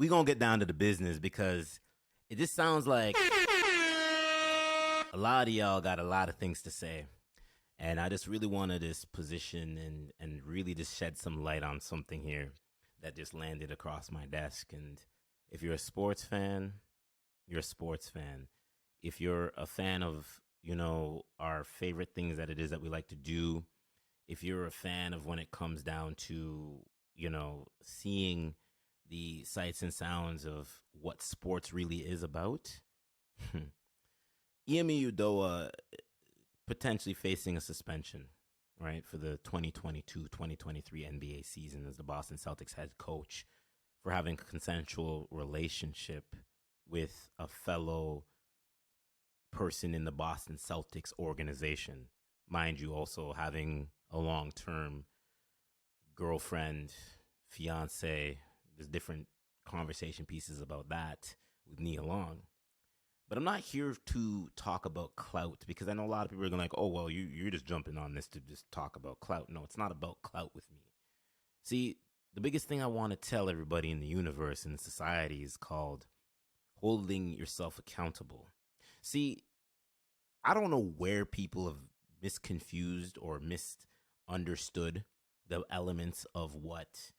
we gonna get down to the business because it just sounds like a lot of y'all got a lot of things to say. And I just really wanted this position and really just shed some light on something here that just landed across my desk. And if you're a sports fan, you're a sports fan. If you're a fan of, our favorite things that it is that we like to do, if you're a fan of when it comes down to, seeing the sights and sounds of what sports really is about, Ime Udoka potentially facing a suspension, right, for the 2022-2023 NBA season as the Boston Celtics head coach for having a consensual relationship with a fellow person in the Boston Celtics organization. Mind you, also having a long-term girlfriend, fiance. There's different conversation pieces about that with Nia Long. But I'm not here to talk about clout because I know a lot of people are going like, oh, well, you're just jumping on this to just talk about clout. No, it's not about clout with me. See, the biggest thing I want to tell everybody in the universe and society is called holding yourself accountable. See, I don't know where people have misconfused or misunderstood the elements of what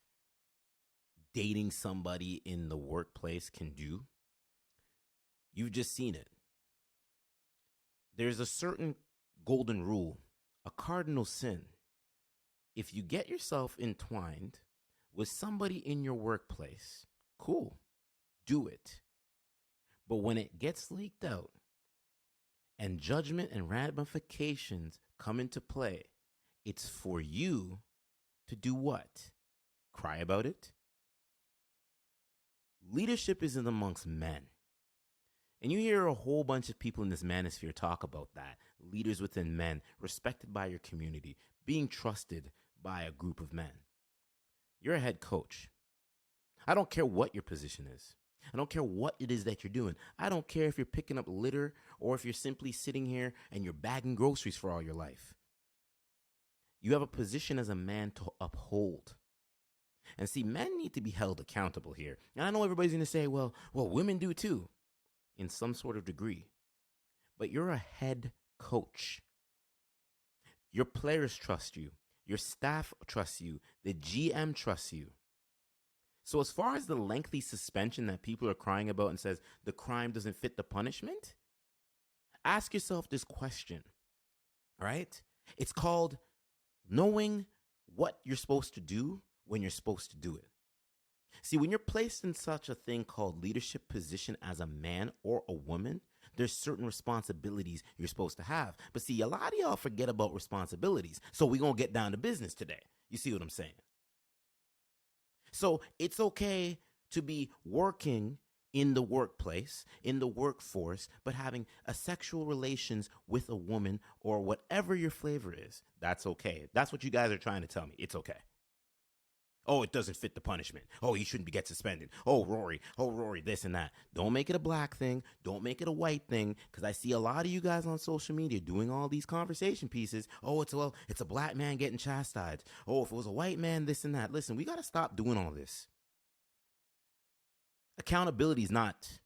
dating somebody in the workplace can do. You've just seen it. There's a certain golden rule, a cardinal sin. If you get yourself entwined with somebody in your workplace, cool, do it. But when it gets leaked out and judgment and ramifications come into play, it's for you to do what? Cry about it? Leadership isn't amongst men. And you hear a whole bunch of people in this manosphere talk about that. Leaders within men, respected by your community, being trusted by a group of men. You're a head coach. I don't care what your position is. I don't care what it is that you're doing. I don't care if you're picking up litter or if you're simply sitting here and you're bagging groceries for all your life. You have a position as a man to uphold. And see, men need to be held accountable here. And I know everybody's going to say, well, women do too, in some sort of degree. But you're a head coach. Your players trust you. Your staff trusts you. The GM trusts you. So as far as the lengthy suspension that people are crying about and says the crime doesn't fit the punishment, ask yourself this question, all right? It's called knowing what you're supposed to do when you're supposed to do it. See, when you're placed in such a thing called leadership position as a man or a woman, there's certain responsibilities you're supposed to have. But see, a lot of y'all forget about responsibilities. So we're going to get down to business today. You see what I'm saying? So it's okay to be working in the workplace, in the workforce, but having a sexual relations with a woman or whatever your flavor is. That's okay. That's what you guys are trying to tell me. It's okay. Oh, it doesn't fit the punishment. Oh, he shouldn't get suspended. Oh, Rory, this and that. Don't make it a black thing. Don't make it a white thing. Because I see a lot of you guys on social media doing all these conversation pieces. Oh, it's a black man getting chastised. Oh, if it was a white man, this and that. Listen, we got to stop doing all this. Accountability is not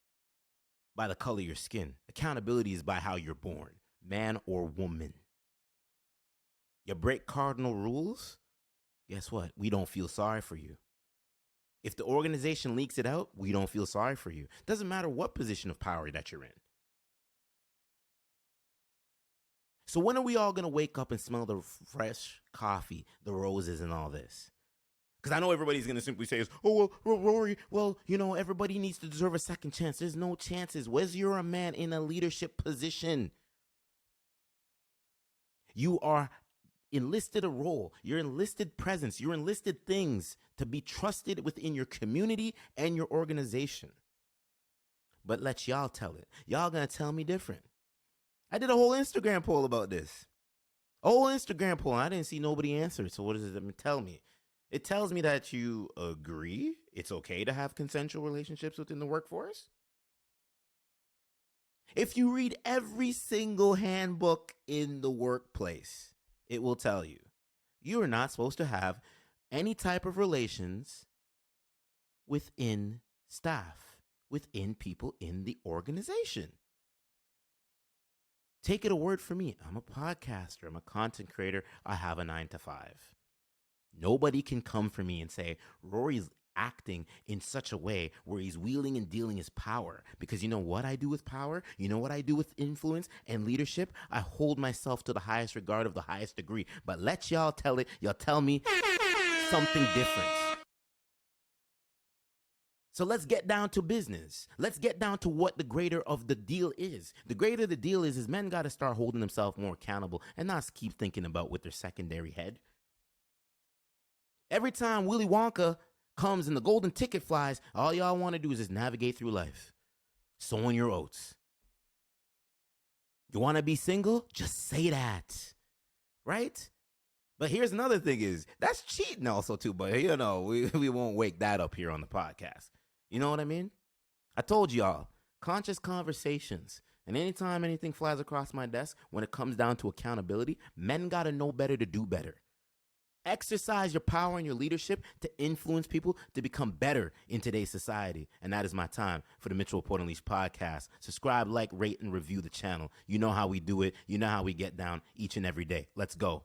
by the color of your skin. Accountability is by how you're born, man or woman. You break cardinal rules, guess what? We don't feel sorry for you. If the organization leaks it out, we don't feel sorry for you. Doesn't matter what position of power that you're in. So when are we all going to wake up and smell the fresh coffee, the roses and all this? Because I know everybody's going to simply say, oh, well, Rory, everybody needs to deserve a second chance. There's no chances. Whereas you're a man in a leadership position. You are enlisted a role, your enlisted presence, your enlisted things to be trusted within your community and your organization. But let y'all tell it. Y'all gonna tell me different. I did a whole Instagram poll about this. A whole Instagram poll. And I didn't see nobody answer. So what does it tell me? It tells me that you agree it's okay to have consensual relationships within the workforce. If you read every single handbook in the workplace, it will tell you you are not supposed to have any type of relations within staff within people in the organization. Take it a word from me. I'm a podcaster. I'm a content creator. I have a 9-to-5. Nobody can come for me and say, Rory's acting in such a way where he's wheeling and dealing his power. Because you know what I do with power? You know what I do with influence and leadership? I hold myself to the highest regard of the highest degree. But let y'all tell it. Y'all tell me something different. So let's get down to business. Let's get down to what the greater of the deal is. The greater the deal is men got to start holding themselves more accountable and not keep thinking about with their secondary head. Every time Willy Wonka comes and the golden ticket flies, all y'all want to do is just navigate through life, sowing your oats. You want to be single? Just say that, right? But here's another thing is, that's cheating also too, but you know, we won't wake that up here on the podcast. You know what I mean? I told y'all, conscious conversations. And anytime anything flies across my desk, when it comes down to accountability, men got to know better to do better. Exercise your power and your leadership to influence people to become better in today's society. And that is my time for the Mitchell Report Unleashed podcast. Subscribe, like, rate, and review the channel. You know how we do it. You know how we get down each and every day. Let's go.